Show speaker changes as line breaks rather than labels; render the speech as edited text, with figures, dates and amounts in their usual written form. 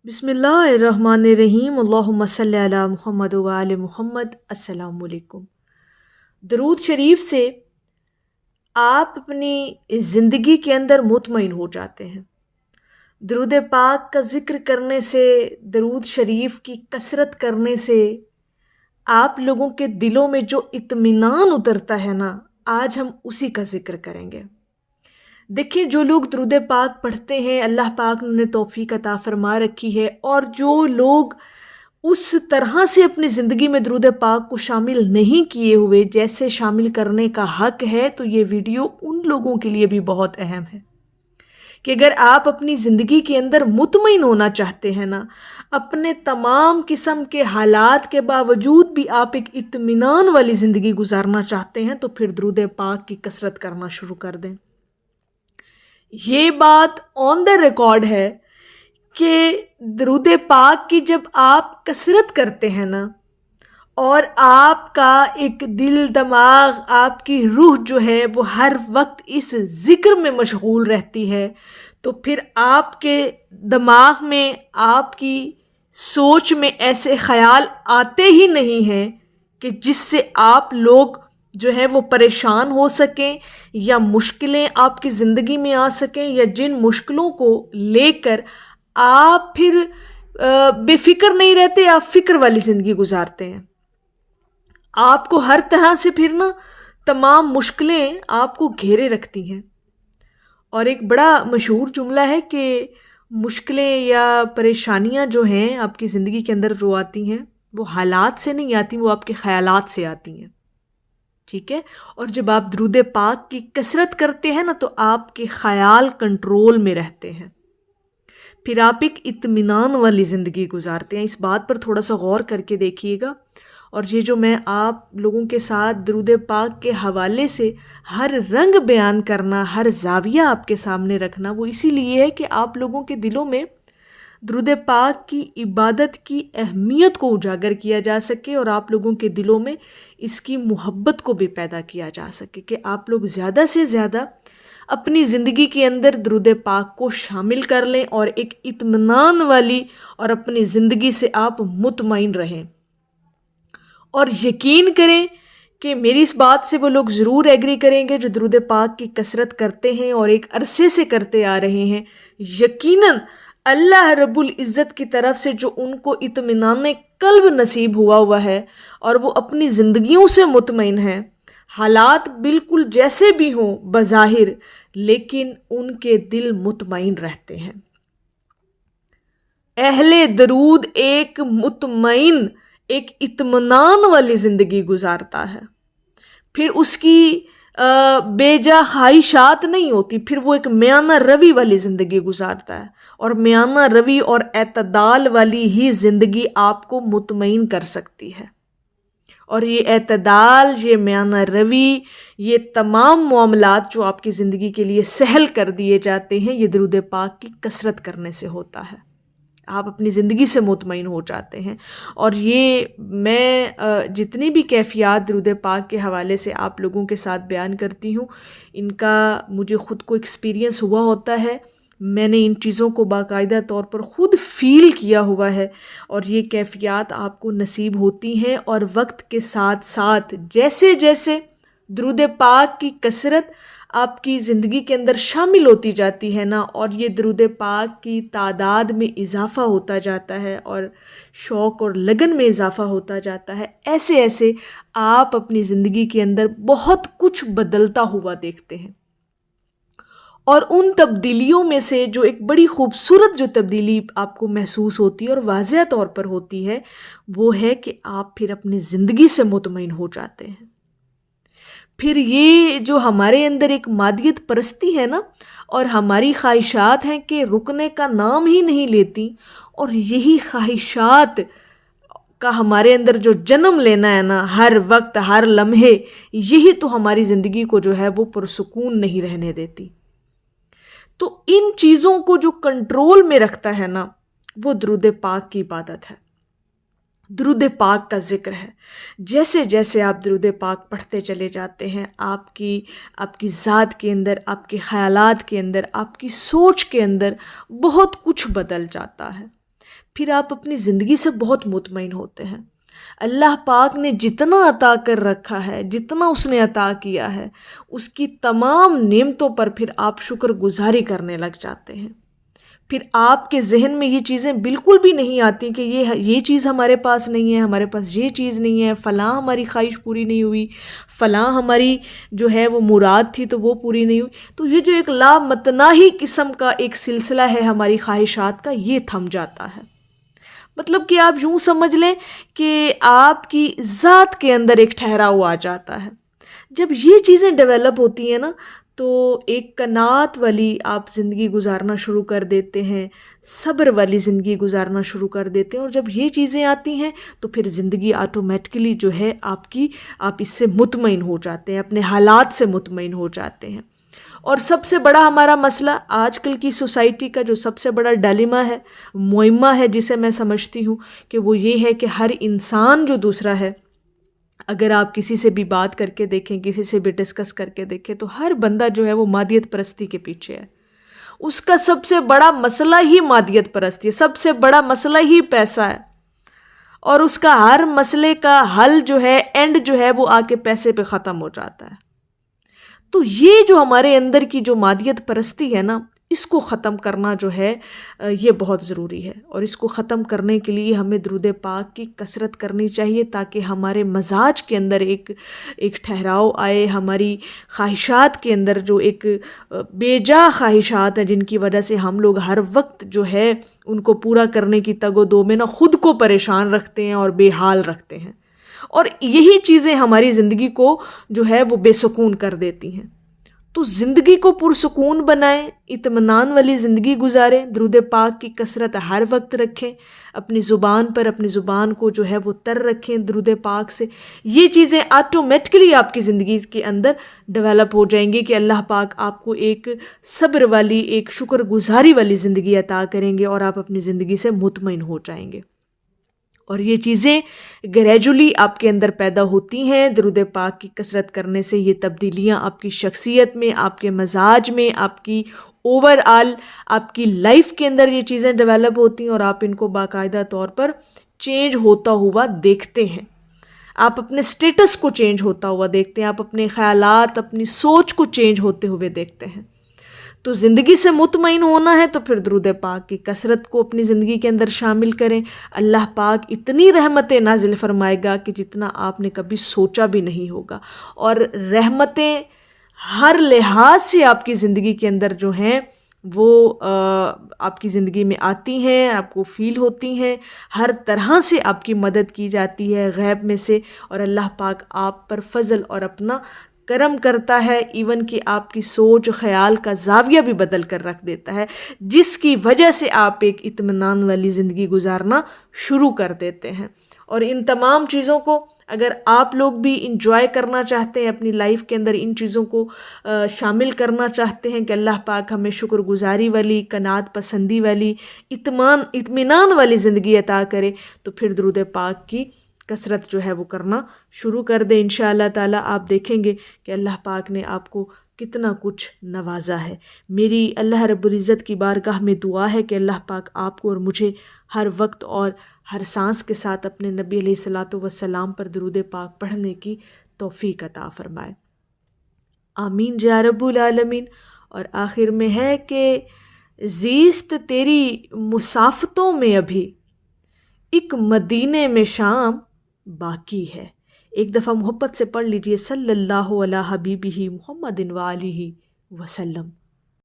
बिस्मिल्लाहिर्रहमानिर्रहीम अल्लाहुम्मा सल्ली अला मुहम्मद व आले मुहम्मद। अस्सलामु अलैकुम। दरूद शरीफ से आप अपनी ज़िंदगी के अंदर मुतमईन हो जाते हैं। दरूद पाक का ज़िक्र करने से, दरूद शरीफ की कसरत करने से आप लोगों के दिलों में जो इत्मीनान उतरता है ना, आज हम उसी का ज़िक्र करेंगे। देखिए, जो लोग दरूद पाक पढ़ते हैं, अल्लाह पाक ने उन्हें तौफीक अता फरमा रखी है, और जो लोग उस तरह से अपनी ज़िंदगी में दरूद पाक को शामिल नहीं किए हुए जैसे शामिल करने का हक़ है, तो ये वीडियो उन लोगों के लिए भी बहुत अहम है कि अगर आप अपनी ज़िंदगी के अंदर मुतमईन होना चाहते हैं ना, अपने तमाम किस्म के हालात के बावजूद भी आप एक इत्मीनान वाली ज़िंदगी गुजारना चाहते हैं, तो फिर दरूद पाक की कसरत करना शुरू कर दें। ये बात ऑन द रिकॉर्ड है कि दरूद पाक की जब आप कसरत करते हैं ना, और आपका एक दिल दिमाग, आपकी रूह जो है वो हर वक्त इस ज़िक्र में मशगूल रहती है, तो फिर आपके दिमाग में, आपकी सोच में ऐसे ख़याल आते ही नहीं हैं कि जिससे आप लोग जो है वो परेशान हो सकें या मुश्किलें आपकी ज़िंदगी में आ सकें, या जिन मुश्किलों को लेकर आप फिर बेफिक्र नहीं रहते, आप फ़िक्र वाली ज़िंदगी गुजारते हैं। आपको हर तरह से फिर ना तमाम मुश्किलें आपको घेरे रखती हैं। और एक बड़ा मशहूर जुमला है कि मुश्किलें या परेशानियां जो हैं आपकी ज़िंदगी के अंदर जो आती हैं, वो हालात से नहीं आती, वो आपके ख़यालात से आती हैं। ठीक है। और जब आप दरूद पाक की कसरत करते हैं ना, तो आपके ख़याल कंट्रोल में रहते हैं, फिर आप एक इत्मीनान वाली ज़िंदगी गुजारते हैं। इस बात पर थोड़ा सा गौर करके देखिएगा। और ये जो मैं आप लोगों के साथ दरूद पाक के हवाले से हर रंग बयान करना, हर जाविया आपके सामने रखना, वो इसीलिए है कि आप लोगों के दिलों में दरूद पाक की इबादत की अहमियत को उजागर किया जा सके, और आप लोगों के दिलों में इसकी मोहब्बत को भी पैदा किया जा सके कि आप लोग ज़्यादा से ज़्यादा अपनी ज़िंदगी के अंदर दरूद पाक को शामिल कर लें, और एक इत्मीनान वाली और अपनी ज़िंदगी से आप मुतमईन रहें। और यकीन करें कि मेरी इस बात से वो लोग ज़रूर एग्री करेंगे जो दरूद पाक की कसरत करते हैं और एक अरसे से करते आ रहे हैं। यकीनन अल्लाह रब्बुल इज़्ज़त की तरफ से जो उनको इत्मीनान कल्ब नसीब हुआ है, और वो अपनी ज़िंदगियों से मुतमईन हैं, हालात बिल्कुल जैसे भी हों बज़ाहिर, लेकिन उनके दिल मुतमईन रहते हैं। अहले दरूद एक मुतमईन, एक इत्मीनान वाली ज़िंदगी गुजारता है, फिर उसकी बेजा ख्वाहिशात नहीं होती, फिर वो एक मियाना रवि वाली ज़िंदगी गुजारता है। और मियाना रवि और एतदाल वाली ही ज़िंदगी आपको मुतमईन कर सकती है। और ये एतदाल, ये मियाना रवि, ये तमाम मामलात जो आपकी ज़िंदगी के लिए सहल कर दिए जाते हैं, ये दरूद पाक की कसरत करने से होता है। आप अपनी ज़िंदगी से मुतमईन हो जाते हैं। और ये मैं जितनी भी कैफियत दरूद पाक के हवाले से आप लोगों के साथ बयान करती हूँ, इनका मुझे ख़ुद को एक्सपीरियंस हुआ होता है। मैंने इन चीज़ों को बाकायदा तौर पर ख़ुद फ़ील किया हुआ है, और ये कैफियत आपको नसीब होती हैं। और वक्त के साथ साथ जैसे जैसे दरूद पाक की कसरत आपकी ज़िंदगी के अंदर शामिल होती जाती है ना, और ये दरूद पाक की तादाद में इजाफ़ा होता जाता है, और शौक़ और लगन में इजाफ़ा होता जाता है, ऐसे ऐसे आप अपनी ज़िंदगी के अंदर बहुत कुछ बदलता हुआ देखते हैं। और उन तब्दीलियों में से जो एक बड़ी ख़ूबसूरत जो तब्दीली आपको महसूस होती है और वाज़ेह तौर पर होती है, वो है कि आप फिर अपनी ज़िंदगी से मुतमईन हो जाते हैं। फिर ये जो हमारे अंदर एक मादियत परस्ती है ना, और हमारी ख्वाहिशात हैं कि रुकने का नाम ही नहीं लेती, और यही ख्वाहिशात का हमारे अंदर जो जन्म लेना है ना, हर वक्त हर लम्हे, यही तो हमारी ज़िंदगी को जो है वो पुरसुकून नहीं रहने देती। तो इन चीज़ों को जो कंट्रोल में रखता है ना, वो दरूद पाक की इबादत है, दरूद पाक का ज़िक्र है। जैसे जैसे आप दरूद पाक पढ़ते चले जाते हैं, आपकी ज़ात के अंदर, आपके ख़यालात के अंदर, आपकी सोच के अंदर बहुत कुछ बदल जाता है। پھر آپ اپنی زندگی سے بہت مطمئن ہوتے ہیں۔ اللہ پاک نے جتنا عطا کر رکھا ہے، جتنا اس نے عطا کیا ہے، اس کی تمام نعمتوں پر پھر آپ شکر گزاری کرنے لگ جاتے ہیں۔ پھر آپ کے ذہن میں یہ چیزیں بالکل بھی نہیں آتی کہ یہ چیز ہمارے پاس نہیں ہے، ہمارے پاس یہ چیز نہیں ہے، فلاں ہماری خواہش پوری نہیں ہوئی، فلاں ہماری جو ہے وہ مراد تھی تو وہ پوری نہیں ہوئی۔ تو یہ جو ایک لامتناہی قسم کا ایک سلسلہ ہے ہماری خواہشات کا، یہ تھم جاتا ہے۔ مطلب کہ آپ یوں سمجھ لیں کہ آپ کی ذات کے اندر ایک ٹھہراؤ آ جاتا ہے۔ جب یہ چیزیں ڈیولپ ہوتی ہیں نا، تو ایک قناعت والی آپ زندگی گزارنا شروع کر دیتے ہیں، صبر والی زندگی گزارنا شروع کر دیتے ہیں، اور جب یہ چیزیں آتی ہیں تو پھر زندگی آٹومیٹکلی جو ہے آپ اس سے مطمئن ہو جاتے ہیں، اپنے حالات سے مطمئن ہو جاتے ہیں۔ اور سب سے بڑا ہمارا مسئلہ آج کل کی سوسائٹی کا جو سب سے بڑا ڈائلیما ہے، معمہ ہے، جسے میں سمجھتی ہوں کہ وہ یہ ہے کہ ہر انسان جو دوسرا ہے، اگر آپ کسی سے بھی بات کر کے دیکھیں، کسی سے بھی ڈسکس کر کے دیکھیں، تو ہر بندہ جو ہے وہ مادیت پرستی کے پیچھے ہے۔ اس کا سب سے بڑا مسئلہ ہی مادیت پرستی ہے، سب سے بڑا مسئلہ ہی پیسہ ہے، اور اس کا ہر مسئلے کا حل جو ہے، اینڈ جو ہے، وہ آ کے پیسے پہ ختم ہو جاتا ہے۔ تو یہ جو ہمارے اندر کی جو مادیت پرستی ہے نا، اس کو ختم کرنا جو ہے یہ بہت ضروری ہے، اور اس کو ختم کرنے کے لیے ہمیں درود پاک کی کثرت کرنی چاہیے، تاکہ ہمارے مزاج کے اندر ایک ٹھہراؤ آئے، ہماری خواہشات کے اندر جو ایک بے جا خواہشات ہیں جن کی وجہ سے ہم لوگ ہر وقت جو ہے ان کو پورا کرنے کی تگ و دو میں نا خود کو پریشان رکھتے ہیں اور بے حال رکھتے ہیں، اور یہی چیزیں ہماری زندگی کو جو ہے وہ بے سکون کر دیتی ہیں۔ تو زندگی کو پرسکون بنائیں، اطمینان والی زندگی گزاریں، درود پاک کی کثرت ہر وقت رکھیں، اپنی زبان پر اپنی زبان کو جو ہے وہ تر رکھیں درود پاک سے۔ یہ چیزیں آٹومیٹکلی آپ کی زندگی کے اندر ڈیولپ ہو جائیں گی کہ اللہ پاک آپ کو ایک صبر والی، ایک شکر گزاری والی زندگی عطا کریں گے، اور آپ اپنی زندگی سے مطمئن ہو جائیں گے۔ اور یہ چیزیں گریجولی آپ کے اندر پیدا ہوتی ہیں درود پاک کی کثرت کرنے سے۔ یہ تبدیلیاں آپ کی شخصیت میں، آپ کے مزاج میں، آپ کی اوور آل آپ کی لائف کے اندر یہ چیزیں ڈیولپ ہوتی ہیں، اور آپ ان کو باقاعدہ طور پر چینج ہوتا ہوا دیکھتے ہیں۔ آپ اپنے سٹیٹس کو چینج ہوتا ہوا دیکھتے ہیں، آپ اپنے خیالات، اپنی سوچ کو چینج ہوتے ہوئے دیکھتے ہیں۔ تو زندگی سے مطمئن ہونا ہے تو پھر درود پاک کی کثرت کو اپنی زندگی کے اندر شامل کریں۔ اللہ پاک اتنی رحمتیں نازل فرمائے گا کہ جتنا آپ نے کبھی سوچا بھی نہیں ہوگا، اور رحمتیں ہر لحاظ سے آپ کی زندگی کے اندر جو ہیں وہ آپ کی زندگی میں آتی ہیں، آپ کو فیل ہوتی ہیں، ہر طرح سے آپ کی مدد کی جاتی ہے غیب میں سے، اور اللہ پاک آپ پر فضل اور اپنا کرم کرتا ہے، ایون کہ آپ کی سوچ خیال کا زاویہ بھی بدل کر رکھ دیتا ہے، جس کی وجہ سے آپ ایک اطمینان والی زندگی گزارنا شروع کر دیتے ہیں۔ اور ان تمام چیزوں کو اگر آپ لوگ بھی انجوائے کرنا چاہتے ہیں اپنی لائف کے اندر، ان چیزوں کو شامل کرنا چاہتے ہیں کہ اللہ پاک ہمیں شکر گزاری والی، قناعت پسندی والی، اطمینان والی زندگی عطا کرے، تو پھر درود پاک کی کثرت جو ہے وہ کرنا شروع کر دیں۔ انشاءاللہ تعالی آپ دیکھیں گے کہ اللہ پاک نے آپ کو کتنا کچھ نوازا ہے۔ میری اللہ رب العزت کی بارگاہ میں دعا ہے کہ اللہ پاک آپ کو اور مجھے ہر وقت اور ہر سانس کے ساتھ اپنے نبی علیہ الصلاۃ والسلام پر درود پاک پڑھنے کی توفیق عطا فرمائے۔ آمین یا رب العالمین۔ اور آخر میں ہے کہ زیست تیری مسافتوں میں ابھی، ایک مدینے میں شام باقی ہے۔ ایک دفعہ محبت سے پڑھ لیجئے، صلی اللہ علیہ حبیبہ محمد وآلہ وسلم۔